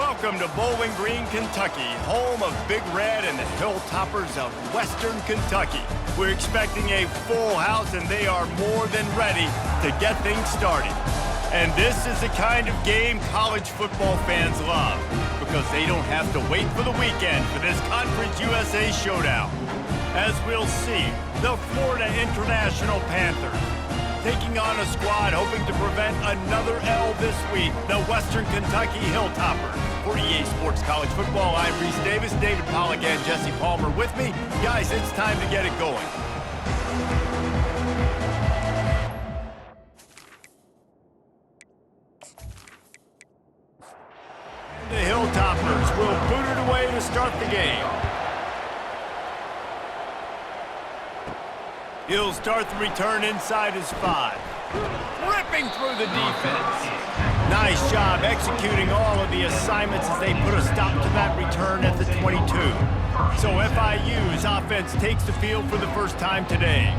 Welcome to Bowling Green, Kentucky, home of Big Red and the Hilltoppers of Western Kentucky. We're expecting a full house, and they are more than ready to get things started. And this is the kind of game college football fans love, because they don't have to wait for the weekend for this Conference USA showdown. As we'll see, the Florida International Panthers taking on a squad hoping to prevent another L this week, the Western Kentucky Hilltoppers. For EA Sports College Football, I'm Reese Davis, David Pollack, and Jesse Palmer with me. Guys, it's time to get it going. The Hilltoppers will boot it away to start the game. He'll start the return inside his 5. Ripping through the defense. Nice job executing all of the assignments as they put a stop to that return at the 22. So FIU's offense takes the field for the first time today.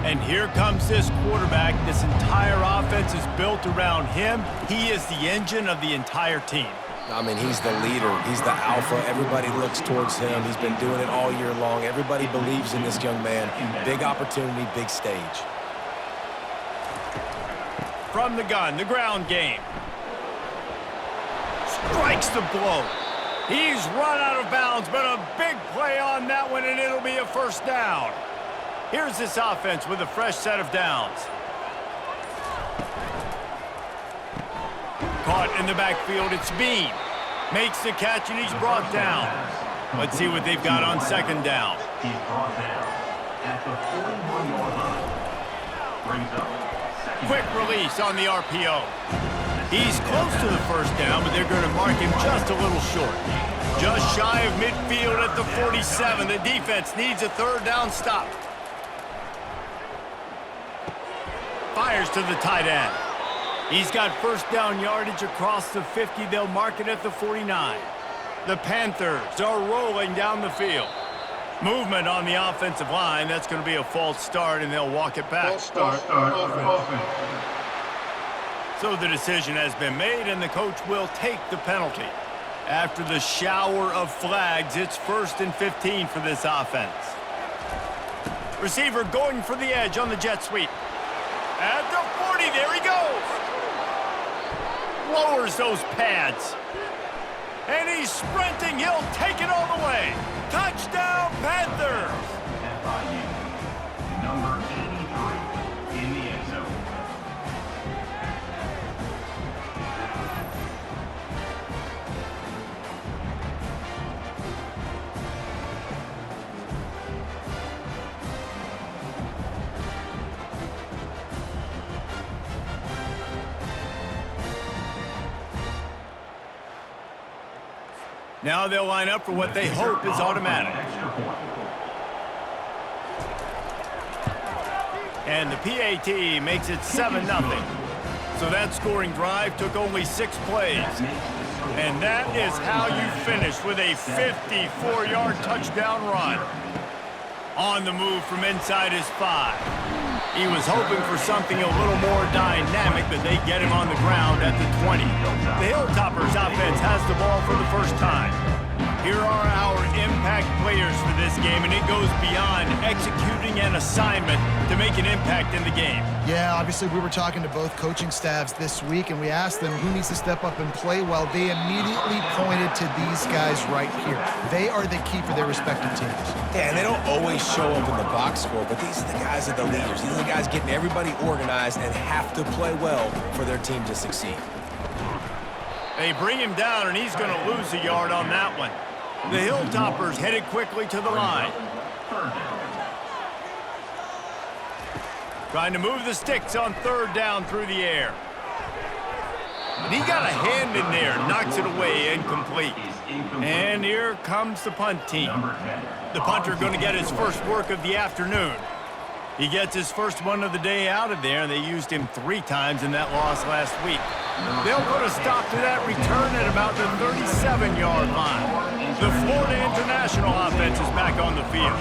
And here comes this quarterback. This entire offense is built around him. He is the engine of the entire team. I mean, he's the leader. He's the alpha. Everybody looks towards him. He's been doing it all year long. Everybody believes in this young man. Big opportunity, big stage. From the gun, the ground game. Strikes the blow. He's run out of bounds, but a big play on that one, and it'll be a first down. Here's this offense with a fresh set of downs. Caught in the backfield, it's Bean. Makes the catch, and he's brought down. Let's see what they've got on second down. He's brought down at the 41-yard line. Brings up second. Quick release on the RPO. He's close to the first down, but they're going to mark him just a little short. Just shy of midfield at the 47. The defense needs a third down stop. Fires to the tight end. He's got first down yardage across the 50. They'll mark it at the 49. The Panthers are rolling down the field. Movement on the offensive line. That's going to be a false start, and they'll walk it back. Start offense. So the decision has been made, and the coach will take the penalty. After the shower of flags, it's 1st and 15 for this offense. Receiver going for the edge on the jet sweep. At the 40, there he goes. Lowers those pads. And he's sprinting. He'll take it all the way. Touchdown, Panthers! FIU, number 83 in the end zone. Now they'll line up for what they hope is automatic. And the PAT makes it 7-0. So that scoring drive took only 6 plays. And that is how you finish with a 54-yard touchdown run. On the move from inside his 5. He was hoping for something a little more dynamic, but they get him on the ground at the 20. The Hilltoppers offense has the ball for the first time. Here are our impact players for this game, and it goes beyond executing an assignment to make an impact in the game. Yeah, obviously we were talking to both coaching staffs this week, and we asked them who needs to step up and play well. They immediately pointed to these guys right here. They are the key for their respective teams. Yeah, and they don't always show up in the box score, but these are the guys that are the leaders. These are the guys getting everybody organized and have to play well for their team to succeed. They bring him down, and he's going to lose a yard on that one. The Hilltoppers headed quickly to the line. Trying to move the sticks on third down through the air. And he got a hand in there, knocks it away, incomplete. And here comes the punt team. The punter going to get his first work of the afternoon. He gets his first one of the day out of there, and they used him 3 times in that loss last week. They'll put a stop to that return at about the 37-yard line. The Florida International offense is back on the field.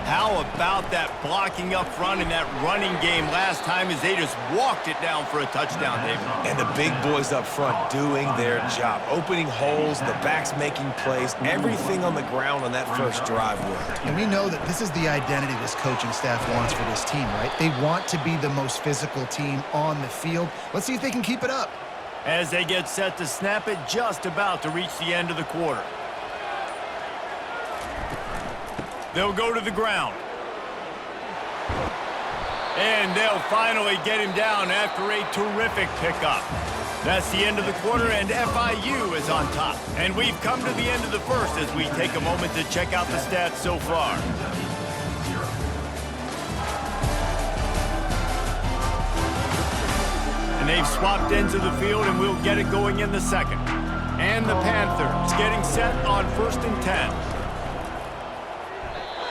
How about that blocking up front and that running game last time as they just walked it down for a touchdown, David? And the big boys up front doing their job, opening holes, the backs making plays, everything on the ground on that first drive worked. And we know that this is the identity this coaching staff wants for this team, right? They want to be the most physical team on the field. Let's see if they can keep it up. As they get set to snap it, just about to reach the end of the quarter. They'll go to the ground. And they'll finally get him down after a terrific pickup. That's the end of the quarter, and FIU is on top. And we've come to the end of the first as we take a moment to check out the stats so far. And they've swapped ends of the field, and we'll get it going in the second. And the Panthers getting set on 1st and 10.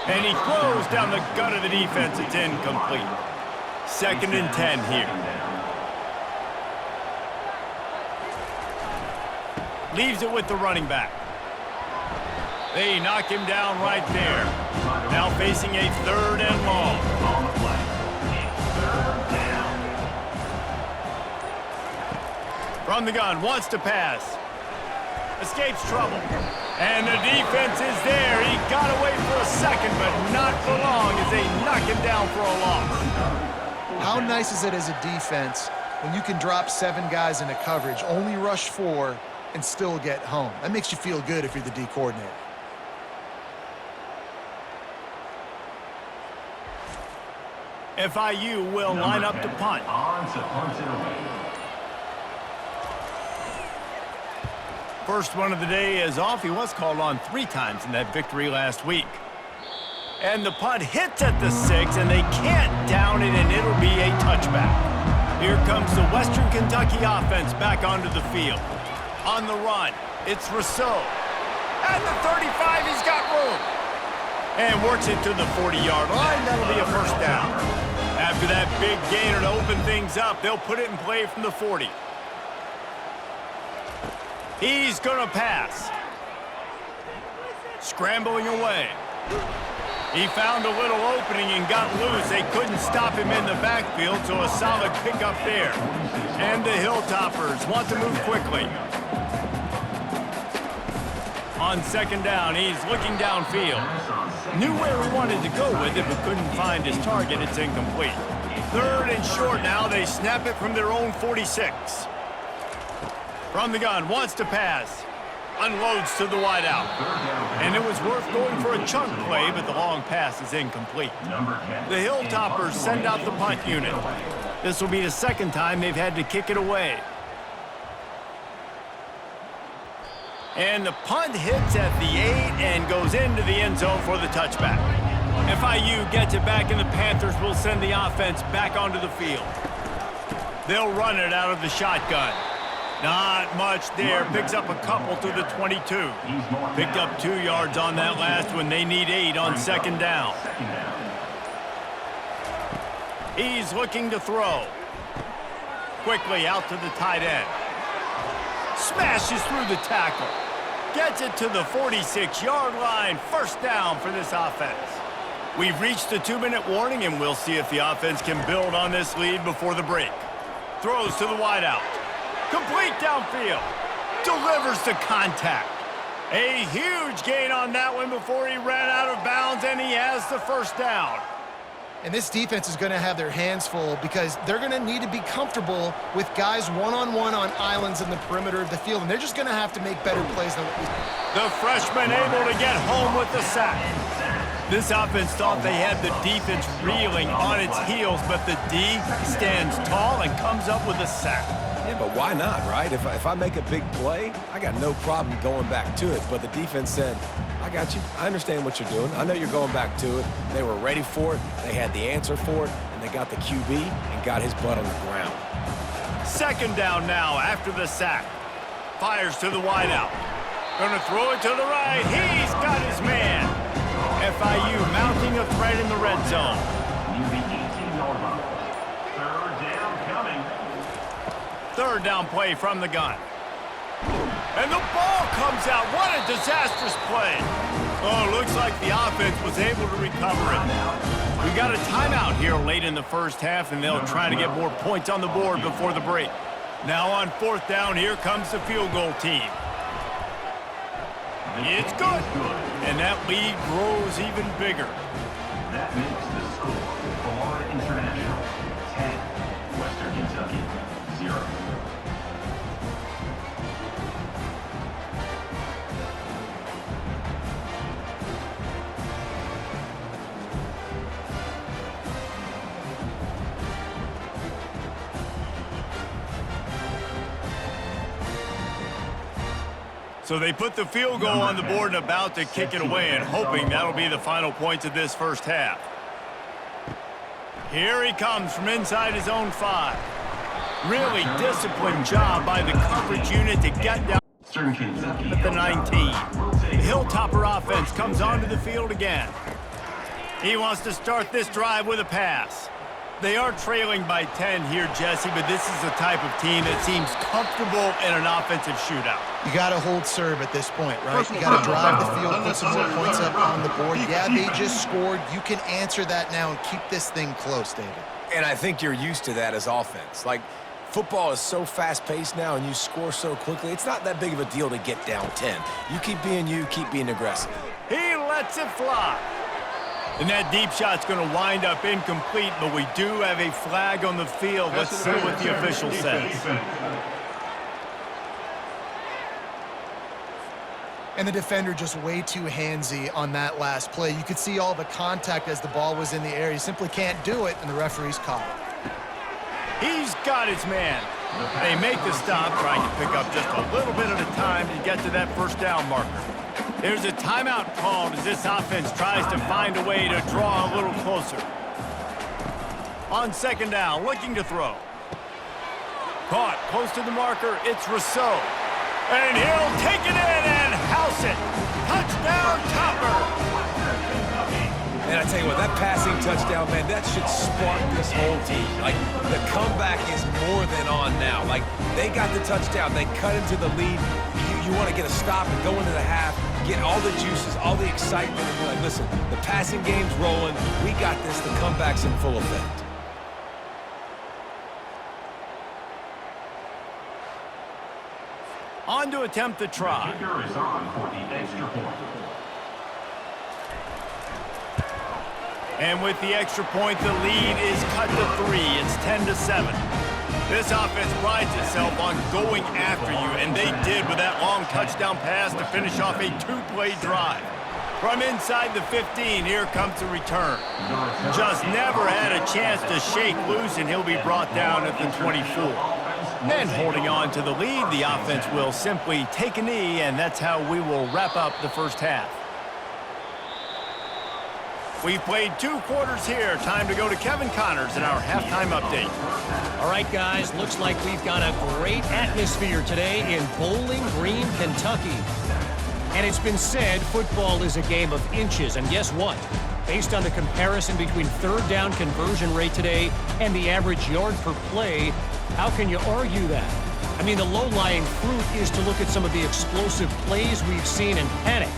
And he throws down the gut of the defense. It's incomplete. 2nd and 10 here. Leaves it with the running back. They knock him down right there. Now facing a 3rd and long. From the gun, wants to pass. Escapes trouble. And the defense is there. He got away for a second, but not for long as they knock him down for a loss. How nice is it as a defense when you can drop 7 guys into coverage, only rush 4, and still get home? That makes you feel good if you're the D coordinator. FIU will line up to punt. First one of the day is off. He was called on 3 times in that victory last week. And the punt hits at the 6, and they can't down it, and it'll be a touchback. Here comes the Western Kentucky offense back onto the field. On the run, it's Rousseau. At the 35, he's got room. And works it to the 40-yard line. That'll be a first down. After that big gainer to open things up, they'll put it in play from the 40. He's going to pass. Scrambling away. He found a little opening and got loose. They couldn't stop him in the backfield, so a solid pickup there. And the Hilltoppers want to move quickly. On 2nd down, he's looking downfield. Knew where he wanted to go with it, but couldn't find his target. It's incomplete. 3rd and short now. They snap it from their own 46. From the gun, wants to pass. Unloads to the wideout. And it was worth going for a chunk play, but the long pass is incomplete. The Hilltoppers send out the punt unit. This will be the 2nd time they've had to kick it away. And the punt hits at the 8 and goes into the end zone for the touchback. FIU gets it back, and the Panthers will send the offense back onto the field. They'll run it out of the shotgun. Not much there. Picks up a couple to the 22. Picked up 2 yards on that last one. They need 8 on 2nd down. He's looking to throw. Quickly out to the tight end. Smashes through the tackle. Gets it to the 46-yard line. First down for this offense. We've reached the 2-minute warning, and we'll see if the offense can build on this lead before the break. Throws to the wideout. Complete downfield. Delivers the contact. A huge gain on that one before he ran out of bounds, and he has the first down. And this defense is going to have their hands full because they're going to need to be comfortable with guys one-on-one on islands in the perimeter of the field, and they're just going to have to make better plays than what we... The freshman able to get home with the sack. This offense thought they had the defense reeling on its heels, but the D stands tall and comes up with a sack. Yeah, but why not, right? If I make a big play, I got no problem going back to it. But the defense said, I got you. I understand what you're doing. I know you're going back to it. They were ready for it. They had the answer for it, and they got the QB and got his butt on the ground. 2nd down now after the sack. Fires to the wideout. Gonna throw it to the right. He's got his man. FIU mounting a threat in the red zone. Third down play from the gun. And the ball comes out. What a disastrous play. Oh, looks like the offense was able to recover it. We got a timeout here late in the first half, and they'll try to get more points on the board before the break. Now on 4th down, here comes the field goal team. It's good. And that lead grows even bigger. That makes the score Florida International 10, Western Kentucky 0. So they put the field goal on the board and about to kick it away, and hoping that'll be the final points of this first half. Here he comes from inside his own 5. Really disciplined job by the coverage unit to get down at the 19. The Hilltopper offense comes onto the field again. He wants to start this drive with a pass. They are trailing by 10 here, Jesse, but this is the type of team that seems comfortable in an offensive shootout. You got to hold serve at this point, right? You got to drive the field, put some more points up on the board. Yeah, they just scored. You can answer that now and keep this thing close, David. And I think you're used to that as offense. Like, football is so fast-paced now and you score so quickly, it's not that big of a deal to get down 10. You, keep being aggressive. He lets it fly. And that deep shot's going to wind up incomplete, but we do have a flag on the field. Let's see what the official says. And the defender just way too handsy on that last play. You could see all the contact as the ball was in the air. He simply can't do it, and the referee's caught it. He's got his man. They make the stop, trying to pick up just a little bit at a time to get to that first down marker. There's a timeout called as this offense tries to find a way to draw a little closer. On 2nd down, looking to throw. Caught close to the marker, it's Rousseau. And he'll take it in and house it. Touchdown, Topper. And I tell you what, that passing touchdown, man, that should spark this whole team. Like, the comeback is more than on now. Like, they got the touchdown. They cut into the lead. You want to get a stop and go into the half, get all the juices, all the excitement, and be like, listen, the passing game's rolling. We got this. The comeback's in full effect. On to attempt the try. Kicker is on for the extra point. And with the extra point, the lead is cut to 3. It's 10-7. This offense prides itself on going after you, and they did with that long touchdown pass to finish off a 2-play drive. From inside the 15, here comes the return. Just never had a chance to shake loose, and he'll be brought down at the 24. And holding on to the lead, the offense will simply take a knee, and that's how we will wrap up the first half. We've played 2 quarters here. Time to go to Kevin Connors in our halftime update. All right, guys, looks like we've got a great atmosphere today in Bowling Green, Kentucky. And it's been said football is a game of inches, and guess what? Based on the comparison between 3rd down conversion rate today and the average yard per play, how can you argue that? I mean, the low-lying fruit is to look at some of the explosive plays we've seen and panic.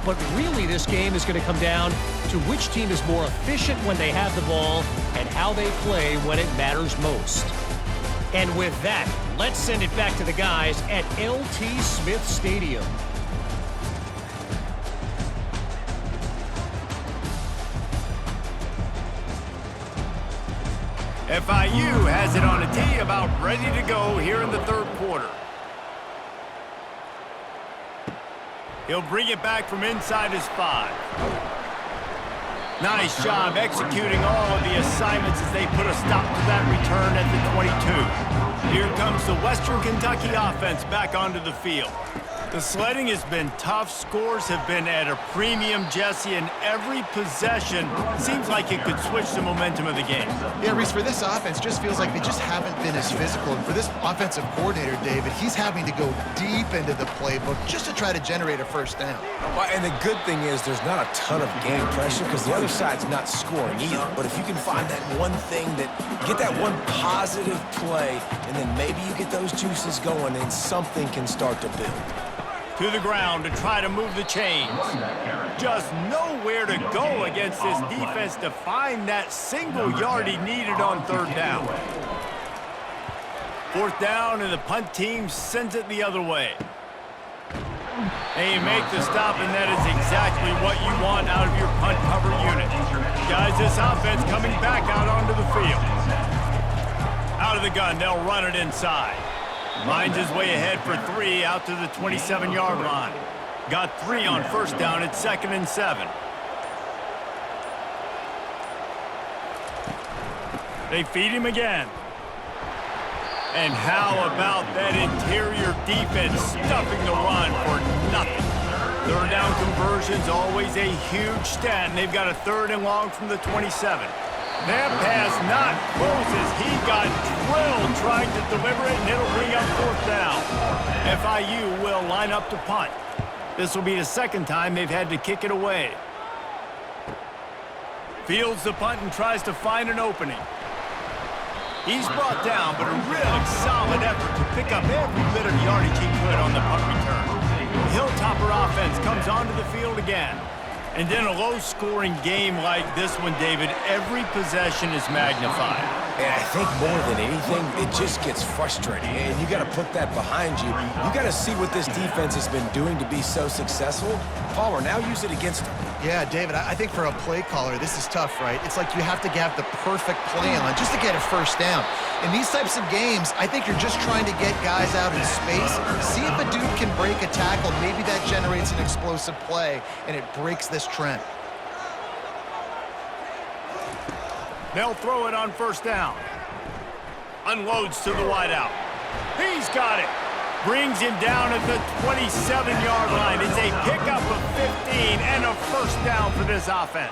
But really, this game is going to come down to which team is more efficient when they have the ball and how they play when it matters most. And with that, let's send it back to the guys at LT Smith Stadium. FIU has it on a tee, about ready to go here in the 3rd quarter. He'll bring it back from inside his 5. Nice job executing all of the assignments as they put a stop to that return at the 22. Here comes the Western Kentucky offense back onto the field. The sledding has been tough. Scores have been at a premium, Jesse, and every possession seems like it could switch the momentum of the game. Yeah, Reese, for this offense, just feels like they just haven't been as physical. And for this offensive coordinator, David, he's having to go deep into the playbook just to try to generate a first down. Well, and the good thing is there's not a ton of game pressure because the other side's not scoring either. But if you can find that one thing get that one positive play, and then maybe you get those juices going and something can start to build. To the ground to try to move the chains. Just nowhere to go against this defense to find that single yard he needed on third down. Fourth down, and the punt team sends it the other way. And you make the stop, and that is exactly what you want out of your punt cover unit. Guys, this offense coming back out onto the field. Out of the gun, they'll run it inside. Finds his way ahead for 3 out to the 27-yard line. Got 3 on first down. It's 2nd and 7. They feed him again. And how about that interior defense stuffing the run for nothing? Third down conversion's always a huge stat, and they've got a 3rd and long from the 27. That pass not close as he got drilled trying to deliver it, and it'll bring up 4th down. FIU will line up to punt. This will be the 2nd time they've had to kick it away. Fields the punt and tries to find an opening. He's brought down, but a really solid effort to pick up every bit of yardage he could on the punt return. The Hilltopper offense comes onto the field again. And then a low-scoring game like this one, David, every possession is magnified. And I think more than anything, it just gets frustrating. And you got to put that behind you. You got to see what this defense has been doing to be so successful. Palmer, now use it against them. Yeah, David, I think for a play caller, this is tough, right? It's like you have to have the perfect play on just to get a first down. In these types of games, I think you're just trying to get guys out in space, see if a dude can break a tackle. Maybe that generates an explosive play, and it breaks this trend. They'll throw it on first down. Unloads to the wideout. He's got it. Brings him down at the 27-yard line. It's a pickup of 15 and a first down for this offense.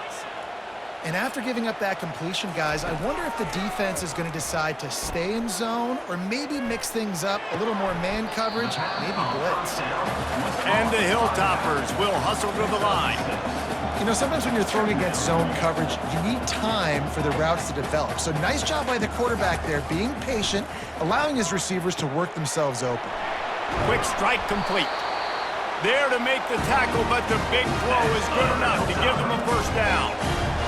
And after giving up that completion, guys, I wonder if the defense is going to decide to stay in zone or maybe mix things up, a little more man coverage, maybe blitz. And the Hilltoppers will hustle to the line. You know, sometimes when you're throwing against zone coverage, you need time for the routes to develop. So nice job by the quarterback there, being patient, allowing his receivers to work themselves open. Quick strike complete. There to make the tackle, but the big throw is good enough to give them a first down.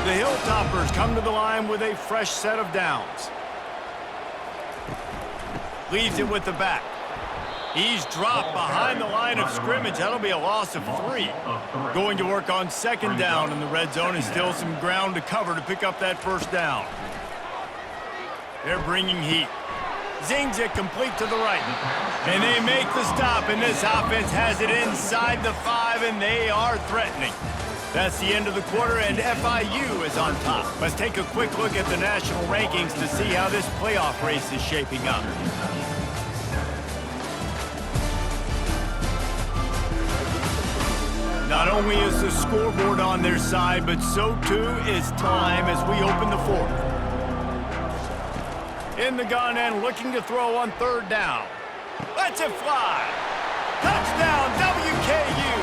The Hilltoppers come to the line with a fresh set of downs. Leaves it with the back. He's dropped behind the line of scrimmage. That'll be a loss of 3. Going to work on 2nd down in the red zone, and still some ground to cover to pick up that first down. They're bringing heat. Zings it complete to the right. And they make the stop, and this offense has it inside the 5, and they are threatening. That's the end of the quarter, and FIU is on top. Let's take a quick look at the national rankings to see how this playoff race is shaping up. Not only is the scoreboard on their side, but so too is time as we open the 4th. In the gun and looking to throw on 3rd down. Lets it fly. Touchdown, WKU.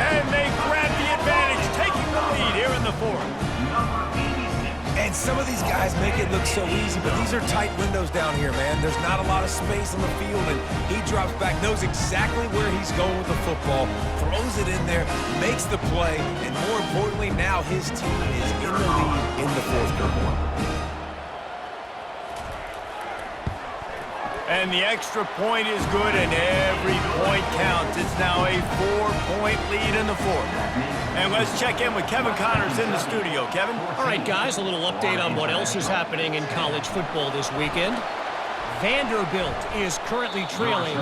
And they grab the advantage, taking the lead here in the 4th. And some of these guys make it look so easy, but these are tight windows down here, man. There's not a lot of space on the field, and he drops back, knows exactly where he's going with the football, throws it in there, makes the play, and more importantly, now his team is in the lead in the 4th quarter. And the extra point is good, and every point counts. It's now a 4-point lead in the 4th. And let's check in with Kevin Connors in the studio. Kevin? All right, guys, a little update on what else is happening in college football this weekend. Vanderbilt is currently trailing,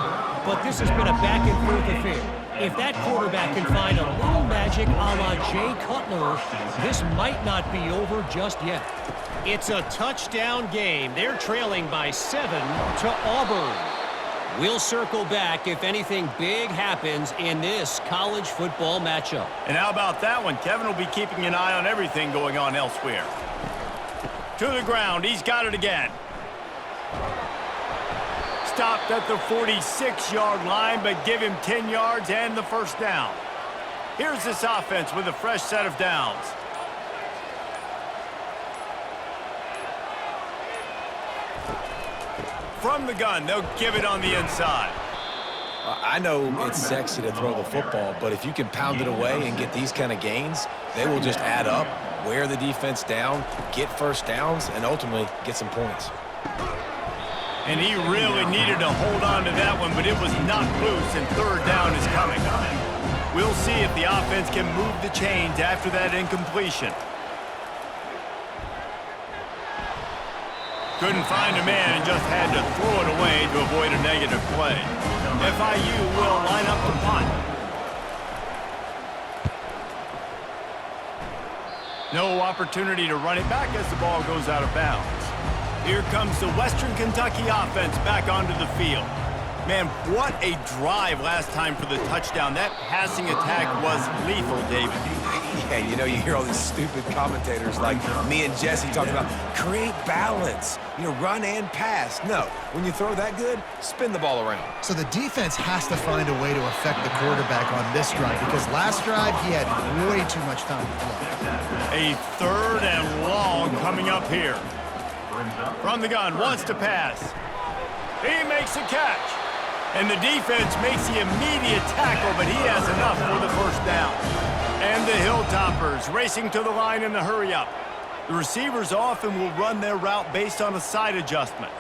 but this has been a back-and-forth affair. If that quarterback can find a little magic a la Jay Cutler, this might not be over just yet. It's a touchdown game. They're trailing by 7 to Auburn. We'll circle back if anything big happens in this college football matchup. And how about that one? Kevin will be keeping an eye on everything going on elsewhere. To the ground. He's got it again. Stopped at the 46-yard line, but give him 10 yards and the first down. Here's this offense with a fresh set of downs. From the gun, they'll give it on the inside. I know it's sexy to throw the football, but if you can pound it away and get these kind of gains, they will just add up, wear the defense down, get first downs, and ultimately get some points. And he really needed to hold on to that one, but it was knocked loose, and third down is coming. We'll see if the offense can move the chains after that incompletion. Couldn't find a man and just had to throw it away to avoid a negative play. FIU will line up to punt. No opportunity to run it back as the ball goes out of bounds. Here comes the Western Kentucky offense back onto the field. Man, what a drive last time for the touchdown. That passing attack was lethal, David. Yeah, you know, you hear all these stupid commentators like me and Jesse talking about create balance, you know, run and pass. No, when you throw that good, spin the ball around. So the defense has to find a way to affect the quarterback on this drive because last drive he had way too much time to throw. A third and long coming up here. From the gun, wants to pass. He makes the catch. And the defense makes the immediate tackle, but he has enough for the first down. And the Hilltoppers racing to the line in the hurry-up. The receivers often will run their route based on a side adjustment.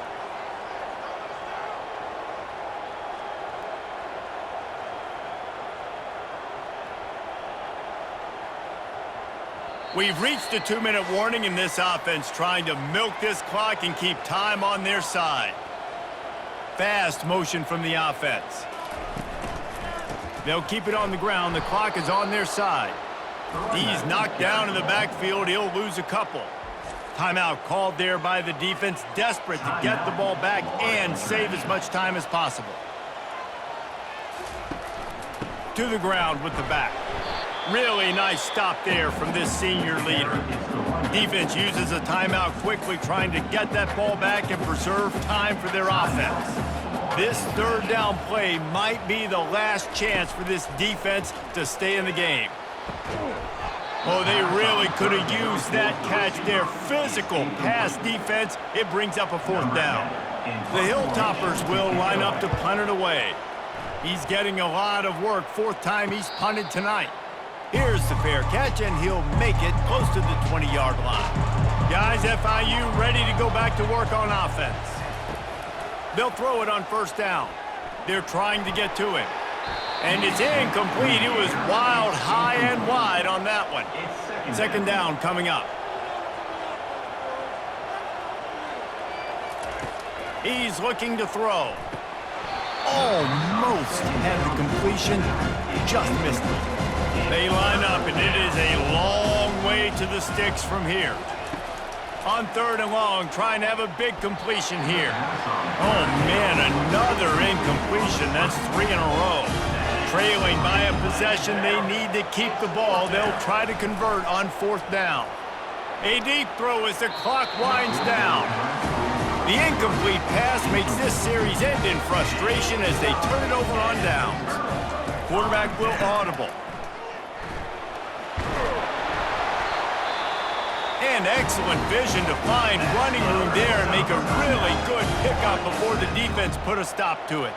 We've reached a 2-minute warning in this offense, trying to milk this clock and keep time on their side. Fast motion from the offense. They'll keep it on the ground. The clock is on their side. He's knocked down in the backfield. He'll lose a couple. Timeout called there by the defense, desperate to get the ball back and save as much time as possible. To the ground with the back. Really nice stop there from this senior leader. Defense uses a timeout quickly, trying to get that ball back and preserve time for their offense. This third down play might be the last chance for this defense to stay in the game. Oh, they really could have used that catch there. Physical pass defense. It brings up a fourth down. The Hilltoppers will line up to punt it away. He's getting a lot of work. Fourth time he's punted tonight. Here's the fair catch, and he'll make it close to the 20-yard line. Guys, FIU ready to go back to work on offense. They'll throw it on first down. They're trying to get to him. And it's incomplete. It was wild, high and wide on that one. Second down coming up. He's looking to throw. Almost had the completion, just missed it. They line up, and it is a long way to the sticks from here. On third and long, trying to have a big completion here. Oh, man, another incompletion. That's 3 in a row. Trailing by a possession, they need to keep the ball. They'll try to convert on fourth down. A deep throw as the clock winds down. The incomplete pass makes this series end in frustration as they turn it over on downs. Quarterback will audible. And excellent vision to find running room there and make a really good pickup before the defense put a stop to it.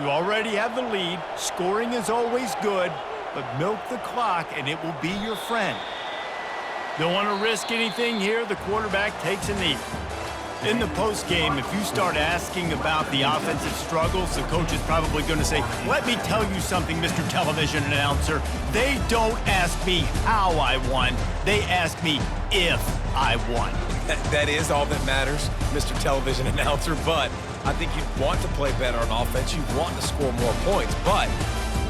You already have the lead. Scoring is always good, but milk the clock and it will be your friend. Don't want to risk anything here. The quarterback takes a knee. In the postgame, if you start asking about the offensive struggles, the coach is probably going to say, let me tell you something, Mr. Television Announcer. They don't ask me how I won. They ask me if I won. That is all that matters, Mr. Television Announcer, but I think you'd want to play better on offense. You want to score more points, but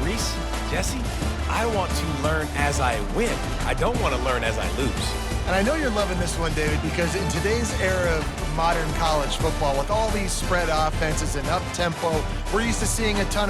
Reese, Jesse, I want to learn as I win. I don't want to learn as I lose. And I know you're loving this one, David, because in today's era of modern college football, with all these spread offenses and up-tempo, we're used to seeing a ton of